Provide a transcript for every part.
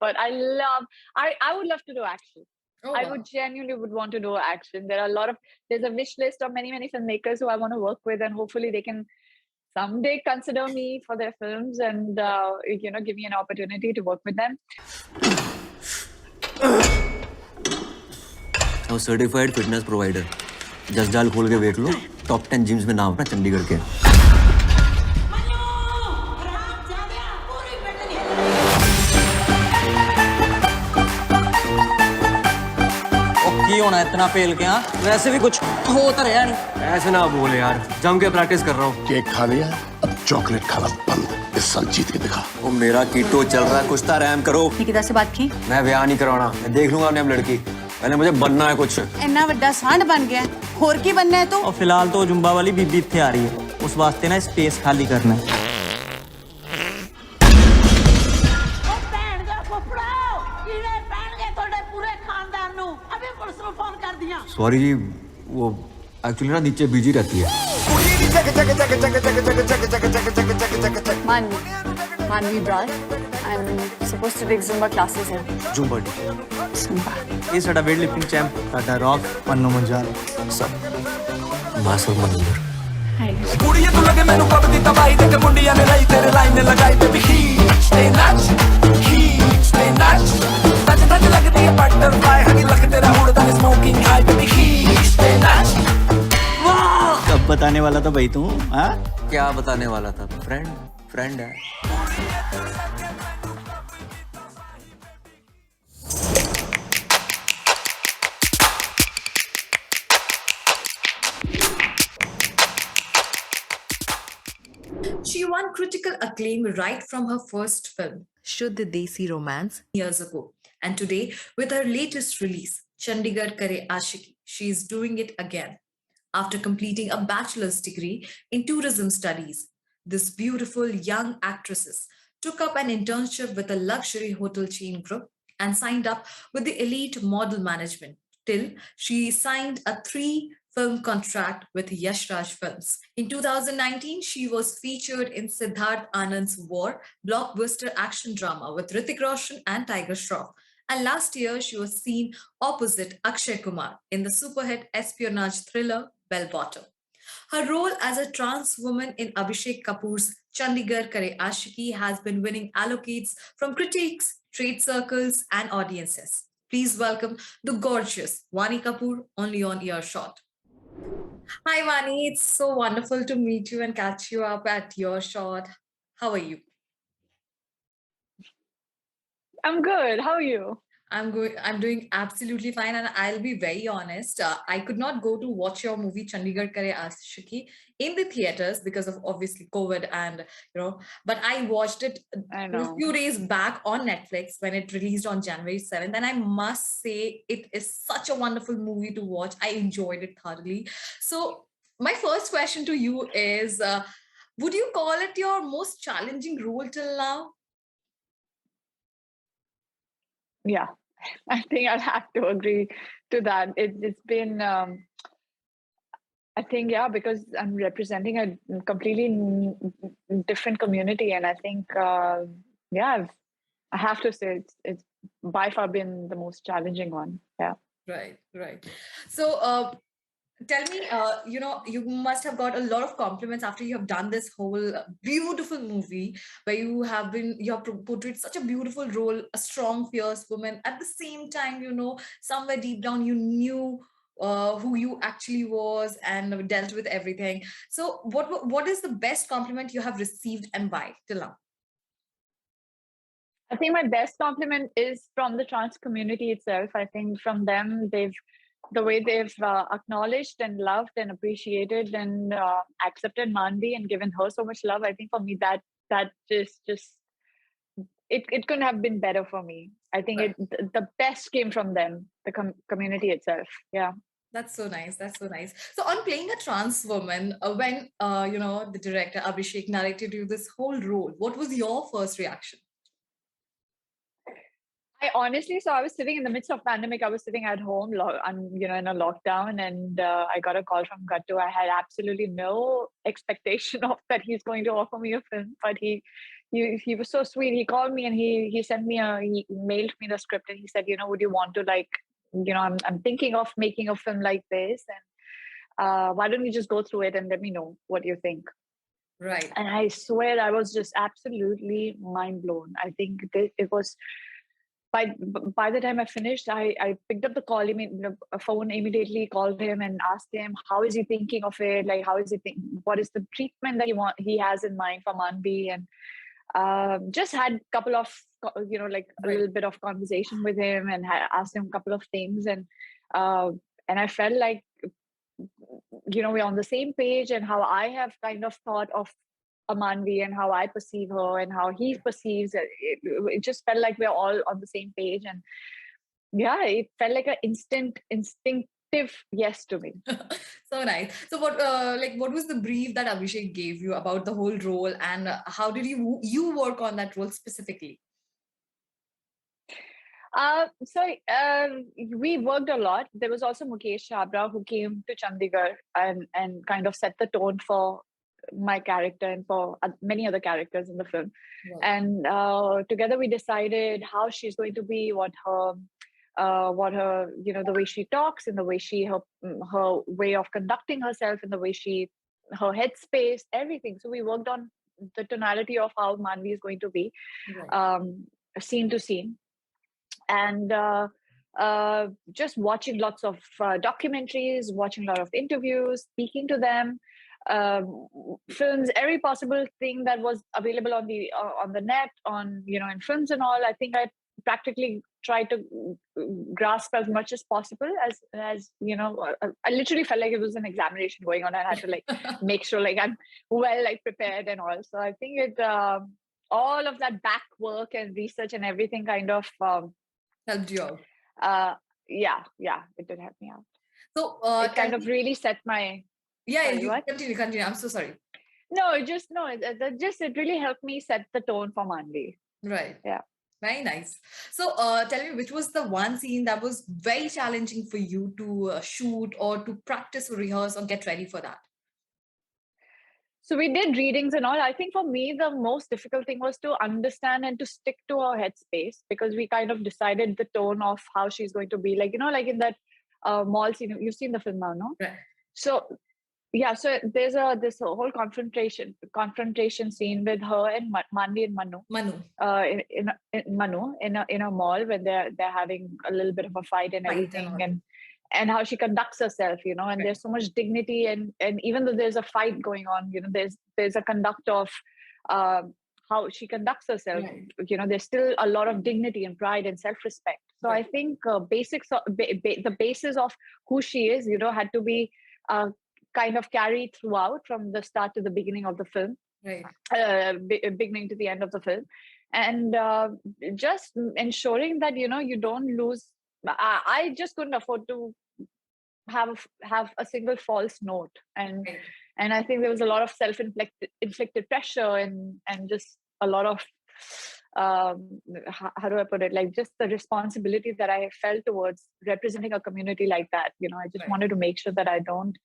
But I would love to do action. Oh, I wow. would genuinely would want to do action. There's a wish list of many, many filmmakers who I want to work with, and hopefully they can someday consider me for their films and, give me an opportunity to work with them. I'm a certified fitness provider. Just डाल खोल के देख लो, top 10 gyms में नाम है चंडीगढ़ के. होना इतना फेल के वैसे भी कुछ हो तो रहा नहीं. ऐसे ना बोल यार, जम के प्रैक्टिस कर रहा हूँ. केक खा लिया, अब चॉकलेट खाना बंद. इस साल जीत के दिखा. वो मेरा कीटो चल रहा है, कुछ तो रैम करो. निकिता से बात की? मैं ब्याह नहीं करवाना, मैं देख लूंगा अपनी लड़की. पहले मुझे बनना है कुछ. इतना बड़ा सांड बन गया, होर की बनना है तो? और फिलहाल तो जुम्बा वाली बीबी इत्थे आ रही है, उस वास्ते ना स्पेस खाली करना है. सॉरी जी, वो एक्चुअली ना नीचे बिजी रहती है. Manvi Braj. I'm supposed to take Zumba classes here. Zumba Zumba. ये साडा वेट लिफ्टिंग चैंप, साडा रॉक पन्नू मंजाल सब मासूम मंदिर. Hi. कुड़ियां तू लगे मैनू कब दी तबाही देख मुंडियां ने लाई तेरे लाइन ने लगाई बेबी हीट स्टे नच तज लगदी है बटरफ्लाई हनी लग तेरा उड़दा है smoking high baby heat stay नच. कब बताने वाला था भाई तू? हाँ क्या बताने वाला था? फ्रेंड है. She won critical acclaim right from her first film, Shuddh Desi Romance, years ago. And today, with her latest release, Chandigarh Kare Aashiqui, she is doing it again. After completing a bachelor's degree in tourism studies, this beautiful young actress took up an internship with a luxury hotel chain group and signed up with the elite model management till she signed a 3-film contract with Yash Raj Films. In 2019, she was featured in Siddharth Anand's War, blockbuster action drama with Hrithik Roshan and Tiger Shroff. And last year, she was seen opposite Akshay Kumar in the superhit espionage thriller Bell Bottom. Her role as a trans woman in Abhishek Kapoor's Chandigarh Kare Aashiqui has been winning accolades from critics, trade circles, and audiences. Please welcome the gorgeous Vani Kapoor, only on Earshot. Hi, Vani. It's so wonderful to meet you and catch you up at Earshot. How are you? I'm good. How are you? I'm doing absolutely fine, and I'll be very honest. I could not go to watch your movie Chandigarh Kare Aashiqui in the theaters because of obviously COVID, and but I watched it a few days back on Netflix when it released on January 7th, and I must say it is such a wonderful movie to watch. I enjoyed it thoroughly. So my first question to you is, would you call it your most challenging role till now? Yeah, I think I'll have to agree to that. It's been, I think, yeah, because I'm representing a completely different community, and I think, yeah, I have to say it's by far been the most challenging one. Yeah. Right. So, tell me, you must have got a lot of compliments after you have done this whole beautiful movie where you have portrayed such a beautiful role, a strong, fierce woman. At the same time, somewhere deep down, you knew who you actually was and dealt with everything. So what is the best compliment you have received and why till now? I think my best compliment is from the trans community itself. I think from them, the way they've acknowledged and loved and appreciated and accepted Manvi and given her so much love. I think for me that just it couldn't have been better for me. I think the best came from them, the community itself. Yeah. That's so nice. So on playing a trans woman, when the director Abhishek narrated you this whole role, what was your first reaction? I was sitting in the midst of pandemic. I was sitting at home, in a lockdown, and I got a call from Gattu. I had absolutely no expectation of that he's going to offer me a film, but he he was so sweet. He called me and he sent me he mailed me the script, and he said, would you want to, like, I'm thinking of making a film like this, and why don't you just go through it and let me know what you think. Right. And I swear I was just absolutely mind blown. I think it was by the time I finished, I picked up the call, a phone, immediately called him and asked him, how is he thinking of it? Like, how is he what is the treatment that he has in mind for Manvi? And just had a couple of, like a little bit of conversation with him, and asked him a couple of things. And I felt like, we're on the same page, and how I have kind of thought of Manvi and how I perceive her and how he perceives it. It just felt like we're all on the same page. And yeah, it felt like an instinctive yes to me. So nice. So what was the brief that Abhishek gave you about the whole role, and how did you work on that role specifically? We worked a lot. There was also Mukesh Chabra, who came to Chandigarh and kind of set the tone for my character and for many other characters in the film. Wow. And together we decided how she's going to be, what her the way she talks, and the way her way of conducting herself, and the way her headspace, everything. So we worked on the tonality of how Manvi is going to be, scene to scene. And just watching lots of documentaries, watching a lot of interviews, speaking to them, films, every possible thing that was available on the net, in films and all. I think I practically tried to grasp as much as possible. As I literally felt like it was an examination going on. I had to like make sure like I'm well like prepared and all. So I think it all of that back work and research and everything kind of helped you out. Yeah, it did help me out. So it kind of really set my continue. I'm so sorry. It really helped me set the tone for Manvi. Right. Yeah. Very nice. So tell me, which was the one scene that was very challenging for you to shoot, or to practice or rehearse or get ready for that? So we did readings and all. I think for me, the most difficult thing was to understand and to stick to her headspace, because we kind of decided the tone of how she's going to be. Like, like in that mall scene, you've seen the film now, no? Right. So yeah, so there's this whole confrontation scene with her and Manvi and Manu. In Manu in a mall, when they're having a little bit of a fight and everything, and how she conducts herself, and there's so much dignity, and even though there's a fight going on, there's a conduct of how she conducts herself. There's still a lot of dignity and pride and self-respect. So I think the basis of who she is, had to be kind of carried throughout, from the start to the beginning of the film, beginning to the end of the film, and just ensuring that you don't lose. I just couldn't afford to have a single false note, and I think there was a lot of self-inflicted pressure, and just a lot of how do I put it, like just the responsibility that I felt towards representing a community like that. I just wanted to make sure that I don't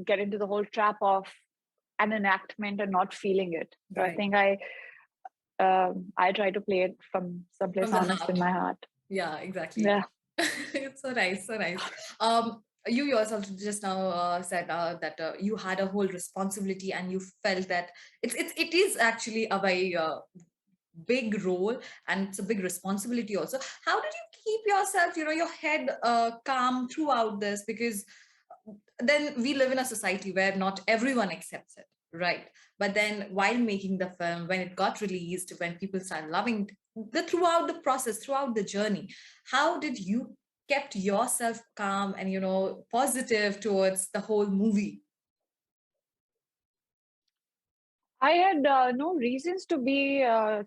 get into the whole trap of an enactment and not feeling it. So I think I try to play it from someplace honest in my heart. Yeah, exactly. Yeah. It's so nice. You yourself just now said that you had a whole responsibility, and you felt that it is actually a very big role, and it's a big responsibility also. How did you keep yourself, your head calm throughout this? Because then we live in a society where not everyone accepts it, right? But then while making the film, when it got released, when people started loving it, throughout the process, throughout the journey, how did you kept yourself calm and positive towards the whole movie? I had no reasons to be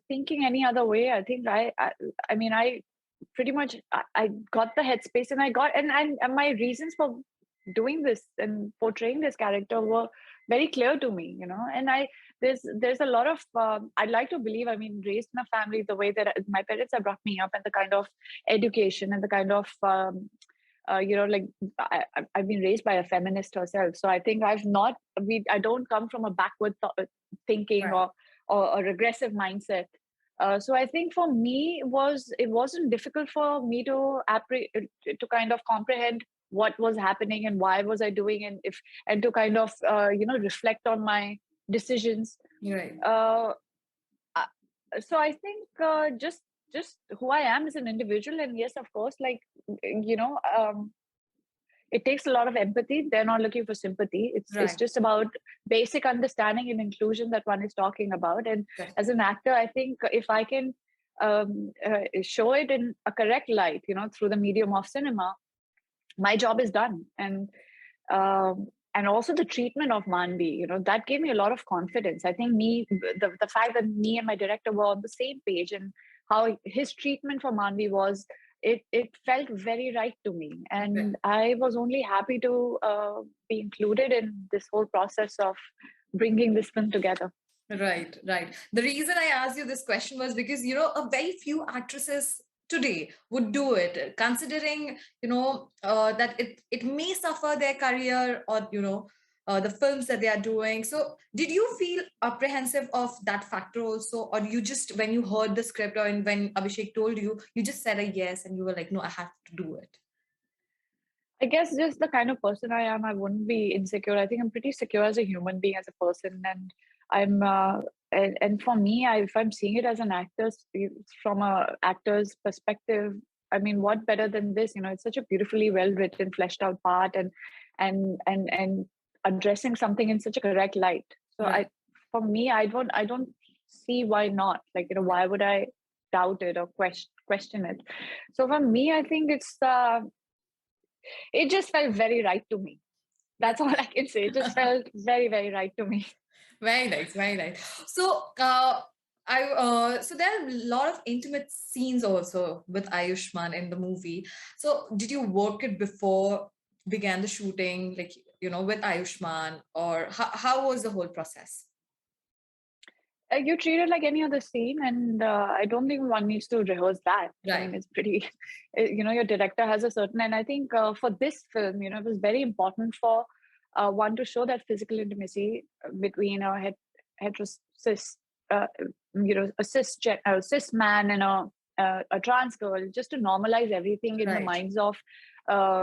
thinking any other way. I think I pretty much I got the headspace, and I got and my reasons for doing this and portraying this character were very clear to me, and there's a lot of I'd like to believe, raised in a family the way that my parents have brought me up, and the kind of education and the kind of like I've been raised by a feminist herself, so I think I don't come from a backward thinking Right. or a regressive mindset. So I think for me it wasn't difficult for me to kind of comprehend what was happening and why was I doing, and to kind of reflect on my decisions. Right. So I think just who I am as an individual, and yes, of course, like it takes a lot of empathy. They're not looking for sympathy. It's Right. just about basic understanding and inclusion that one is talking about. And Right. as an actor, I think if I can show it in a correct light, through the medium of cinema, my job is done. And also the treatment of Manvi, that gave me a lot of confidence. I think the fact that me and my director were on the same page, and how his treatment for Manvi was, it felt very right to me. And I was only happy to be included in this whole process of bringing this film together. Right, right. The reason I asked you this question was because, a very few actresses today would do it, considering, that it may suffer their career, or, the films that they are doing. So did you feel apprehensive of that factor also? Or you just, when you heard the script, or when Abhishek told you, you just said a yes and you were like, no, I have to do it? I guess just the kind of person I am, I wouldn't be insecure. I think I'm pretty secure as a human being, as a person. And I'm and for me, if I'm seeing it as an actor, from a actor's perspective, I mean, what better than this? It's such a beautifully well written, fleshed out part, and addressing something in such a correct light. So Right. for me, I don't see why not. Like, why would I doubt it or question it? So for me, I think it just felt very right to me. That's all I can say. It just felt very, very right to me. Very nice, very nice. So, so there are a lot of intimate scenes also with Ayushman in the movie. So, did you work it before began the shooting, like with Ayushman, or how was the whole process? You treat it like any other scene, and I don't think one needs to rehearse that. Right. I mean, it's pretty, your director has a certain, and I think for this film, it was very important for one to show that physical intimacy between a cis, a cis man and a trans girl, just to normalize everything in the Right. minds of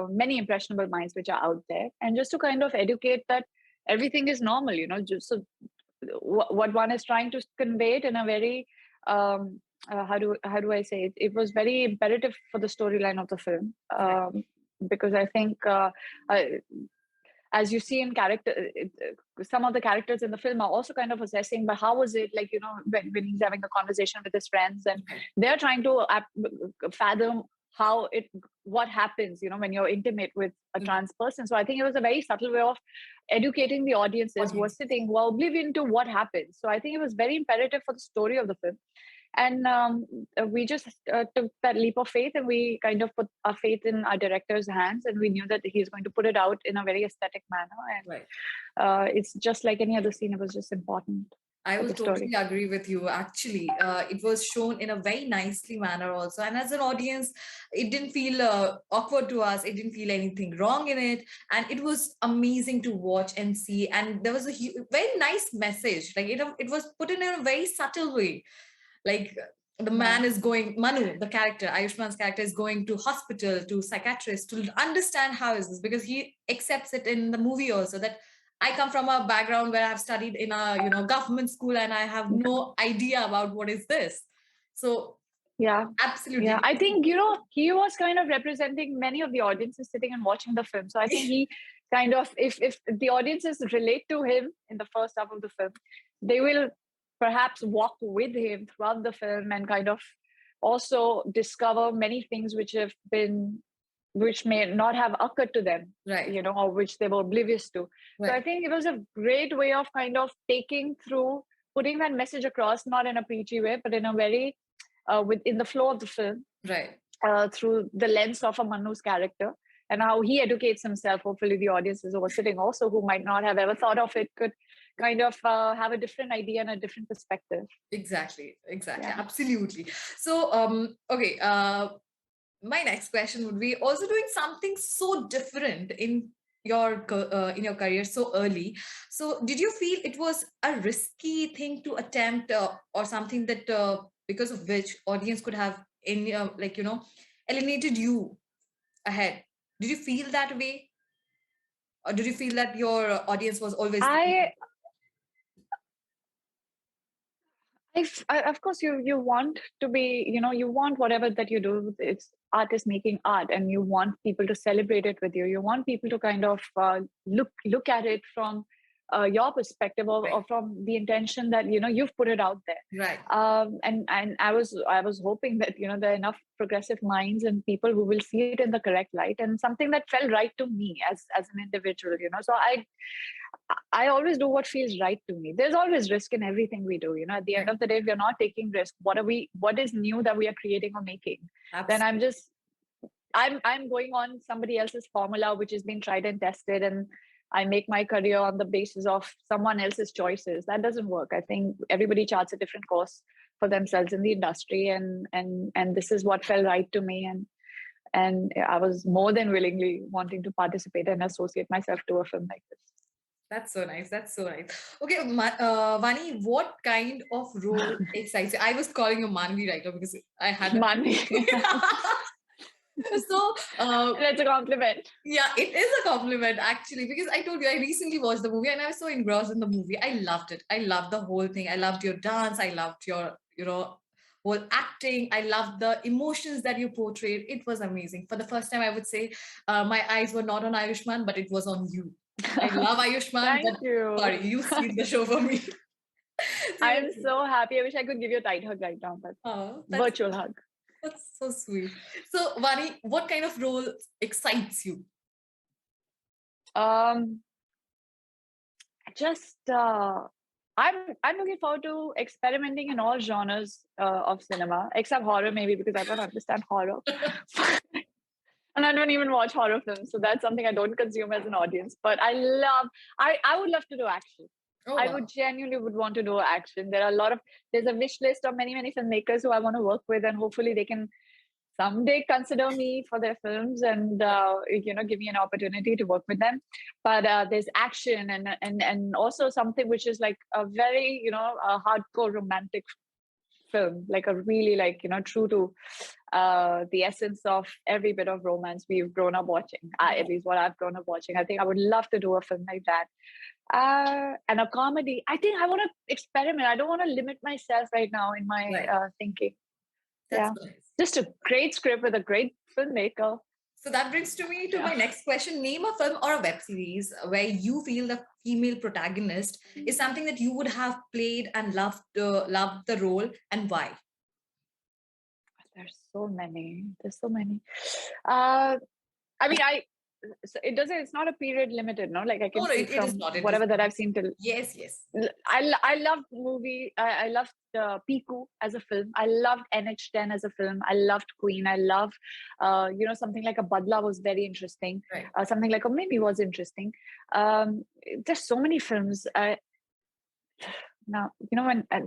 many impressionable minds which are out there, and just to kind of educate that everything is normal, just so what one is trying to convey it in a very how do I say it? It was very imperative for the storyline of the film, because I think as you see in some of the characters in the film are also kind of assessing, but how was it like, when he's having a conversation with his friends, and they're trying to fathom what happens, when you're intimate with a trans person. So I think it was a very subtle way of educating the audiences who are sitting, who are oblivion to what happens. So I think it was very imperative for the story of the film. And we just took that leap of faith, and we kind of put our faith in our director's hands, and we knew that he's going to put it out in a very aesthetic manner. And it's just like any other scene. It was just important. I will totally agree with you. Actually, it was shown in a very nicely manner also. And as an audience, it didn't feel awkward to us. It didn't feel anything wrong in it. And it was amazing to watch and see. And there was a very nice message. Like it was put in a very subtle way. Like the man is going, Manu, the character, Ayushman's character, is going to hospital, to psychiatrist, to understand how is this, because he accepts it in the movie also, that I come from a background where I've studied in a government school, and I have no idea about what is this. So yeah, absolutely. Yeah, I think, he was kind of representing many of the audiences sitting and watching the film. So I think he kind of, if the audiences relate to him in the first half of the film, they will perhaps walk with him throughout the film, and kind of also discover many things which may not have occurred to them, right? Or which they were oblivious to. Right. So I think it was a great way of kind of putting that message across, not in a preachy way, but in a very within the flow of the film, right? Through the lens of a Manu's character, and how he educates himself. Hopefully the audiences who are sitting also, who might not have ever thought of it, could kind of have a different idea and a different perspective. Exactly. Yeah. Absolutely. So, okay. my next question would be also doing something so different in your career so early. So did you feel it was a risky thing to attempt, or something that because of which audience could have eliminated you ahead? Did you feel that way, or did you feel that your audience was always Of course, you want to be, you want whatever that you do. It's art is making art, and you want people to celebrate it with you. You want people to kind of look at it from your perspective, or from the intention that you've put it out there. right? And I was hoping that there are enough progressive minds and people who will see it in the correct light, and something that felt right to me as an individual. So I always do what feels right to me. There's always risk in everything we do. At the end of the day, if we're not taking risk, what is new that we are creating or making? Absolutely. Then I'm going on somebody else's formula, which has been tried and tested, and I make my career on the basis of someone else's choices. That doesn't work. I think everybody charts a different course for themselves in the industry, and this is what felt right to me, and I was more than willingly wanting to participate and associate myself to a film like this. That's so nice. That's so nice. Okay, Vani, what kind of role excites you? I was calling you Manvi right now because I had Manvi. So that's a compliment. Yeah, it is a compliment actually, because I told you I recently watched the movie and I was so engrossed in the movie. I loved it. I loved the whole thing. I loved your dance. I loved your whole acting. I loved the emotions that you portrayed. It was amazing. For the first time, I would say my eyes were not on Ayushman, but it was on you. I love Ayushman. Thank you. Sorry, you saved the show for me. I'm so happy. I wish I could give you a tight hug right now, but virtual hug. That's so sweet. So, Vani, what kind of role excites you? I'm looking forward to experimenting in all genres of cinema, except horror, maybe because I don't understand horror. And I don't even watch horror films, so that's something I don't consume as an audience. But I would love to do action. Oh, I wow. would genuinely want to do action. There's a wish list of many filmmakers who I want to work with, and hopefully they can someday consider me for their films and give me an opportunity to work with them. But there's action and also something which is like a very a hardcore romantic film, like a really true to the essence of every bit of romance we've grown up watching, at least what I've grown up watching. I think I would love to do a film like that. And a comedy, I think I want to experiment. I don't want to limit myself right now in my thinking. That's nice. Just a great script with a great filmmaker. So that brings me to my next question. Name a film or a web series where you feel the female protagonist is something that you would have played and loved the role, and why? There's so many. It's not a period limited, no? Like I can see from whatever that I've seen till. Yes. I loved movie. I loved Piku as a film. I loved NH10 as a film. I loved Queen. I loved, something like a Badla was very interesting. Right. Something like a Mimi was interesting. There's so many films. Now,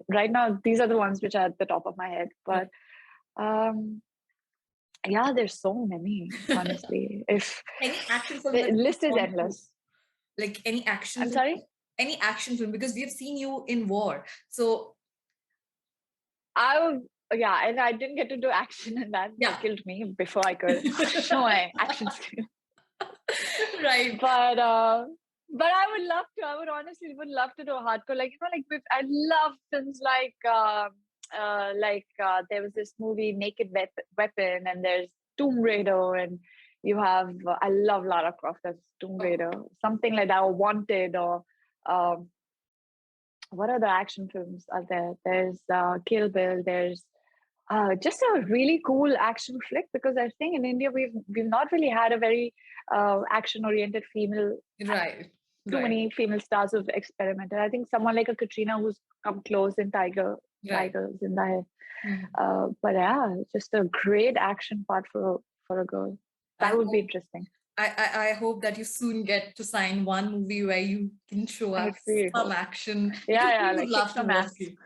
right now, these are the ones which are at the top of my head. But there's so many, honestly. If any action film, the list is endless. Like any action. I'm sorry? Any action film, because we have seen you in war. So and I didn't get to do action in that. Yeah. They killed me before I could show my action skill. Right. But I would love to. I would honestly love to do a hardcore. I love films like there was this movie Naked Weapon, and there's Tomb Raider, and you have I love Lara Croft as Tomb Raider, something like that, or Wanted, or what other action films are there? There's Kill Bill. There's just a really cool action flick, because I think in India we've not really had a very action-oriented female. Right. Too many female stars who've experimented. I think someone like a Katrina who's come close in Tigers in the head. Mm-hmm. But just a great action part for a girl. That would be interesting. I hope that you soon get to sign one movie where you can show us some action. Yeah, love some to ass. watch you.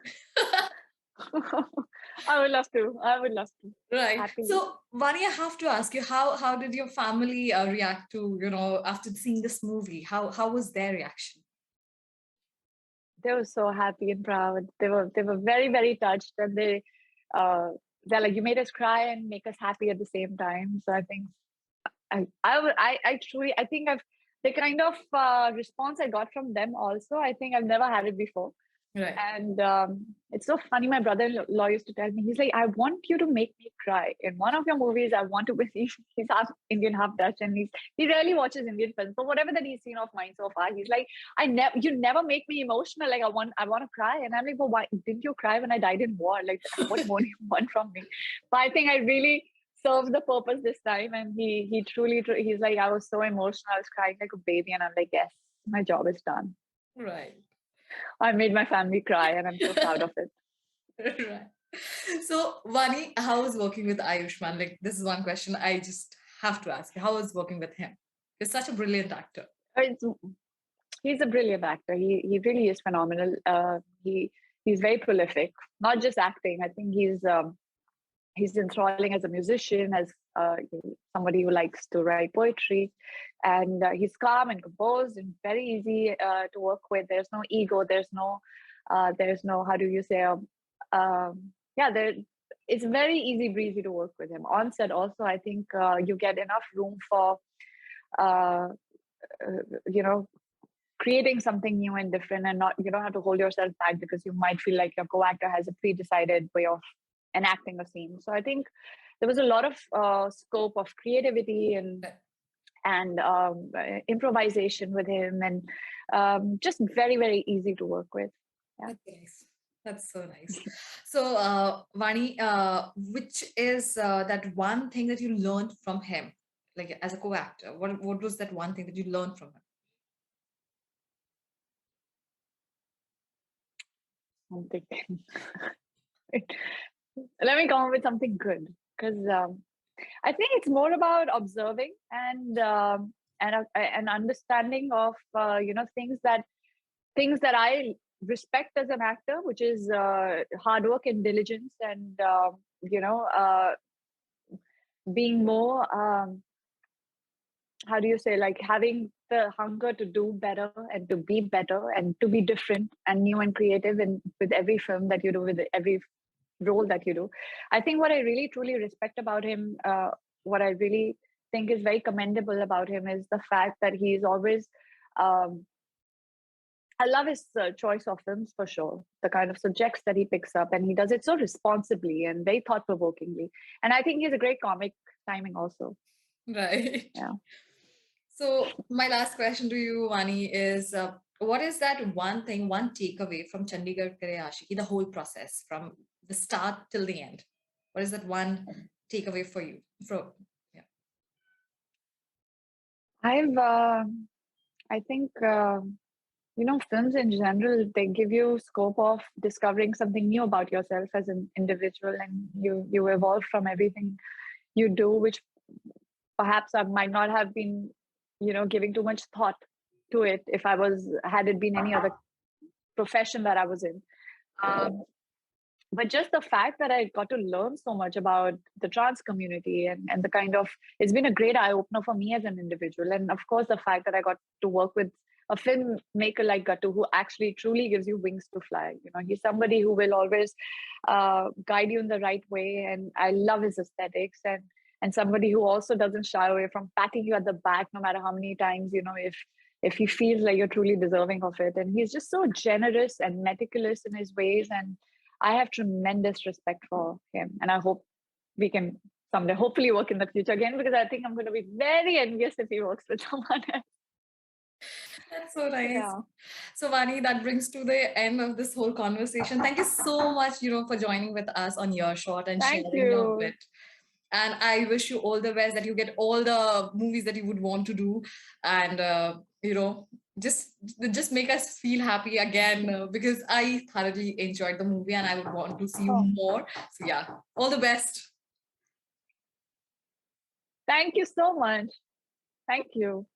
I would love to. I would love to. Right. Happily. So, Vani, I have to ask you, how did your family react to, after seeing this movie? How was their reaction? They were so happy and proud. They were very, very touched, and they're like, you made us cry and make us happy at the same time. So I think I truly, I think the kind of response I got from them also, I think I've never had it before. Right. And it's so funny. My brother-in-law used to tell me, he's like, I want you to make me cry. In one of your movies, I want to be, he's half Indian, half Dutch, and he rarely watches Indian films. But whatever that he's seen of mine so far, he's like, you never make me emotional. Like I want to cry. And I'm like, well, why didn't you cry when I died in war? Like, what more do you want from me? But I think I really served the purpose this time. And he truly, he's like, I was so emotional. I was crying like a baby. And I'm like, yes, my job is done. Right. I made my family cry, and I'm so proud of it. Right. So, Vani, how was working with Ayushman? Like, this is one question I just have to ask. How was working with him? He's such a brilliant actor. He's a brilliant actor. He really is phenomenal. He's very prolific, not just acting. I think he's enthralling as a musician, as somebody who likes to write poetry, and he's calm and composed and very easy to work with. There's no ego. There's no how do you say? It's very easy breezy to work with him. On set also, I think you get enough room for creating something new and different, and you don't have to hold yourself back because you might feel like your co-actor has a pre-decided way of enacting a scene. So I think there was a lot of scope of creativity and improvisation with him, and just very, very easy to work with. Yeah. That's nice. That's so nice. So, Vani, which is that one thing that you learned from him, like as a co-actor? What was that one thing that you learned from him? I'm thinking. Let me come up with something good, because I think it's more about observing and an understanding of things that I respect as an actor, which is hard work and diligence, and being more how do you say, like having the hunger to do better and to be better and to be different and new and creative, and with every film that you do, with every role that you do. I think what I really truly respect about him, what I really think is very commendable about him, is the fact that he's always I love his choice of films, for sure. The kind of subjects that he picks up, and he does it so responsibly and very thought-provokingly. And I think he has a great comic timing also. Right. Yeah. So my last question to you, Vani, is what is that one takeaway from Chandigarh Kare Aashiqui, the whole process from the start till the end? What is that one takeaway for you? I think films in general, they give you scope of discovering something new about yourself as an individual, and you evolve from everything you do, which perhaps I might not have been giving too much thought to it if had it been any other profession that I was in. But just the fact that I got to learn so much about the trans community, and the kind of, it's been a great eye-opener for me as an individual. And of course, the fact that I got to work with a filmmaker like Gattu, who actually truly gives you wings to fly. He's somebody who will always guide you in the right way. And I love his aesthetics, and somebody who also doesn't shy away from patting you at the back, no matter how many times, if he feels like you're truly deserving of it. And he's just so generous and meticulous in his ways. And I have tremendous respect for him. And I hope we can someday hopefully work in the future again, because I think I'm going to be very envious if he works with someone else. That's so nice. Yeah. So Vani, that brings to the end of this whole conversation. Thank you so much, for joining with us on Earshot and sharing your bit. And I wish you all the best, that you get all the movies that you would want to do, and just make us feel happy again, because I thoroughly enjoyed the movie and I would want to see you more. So yeah, all the best. Thank you so much. Thank you.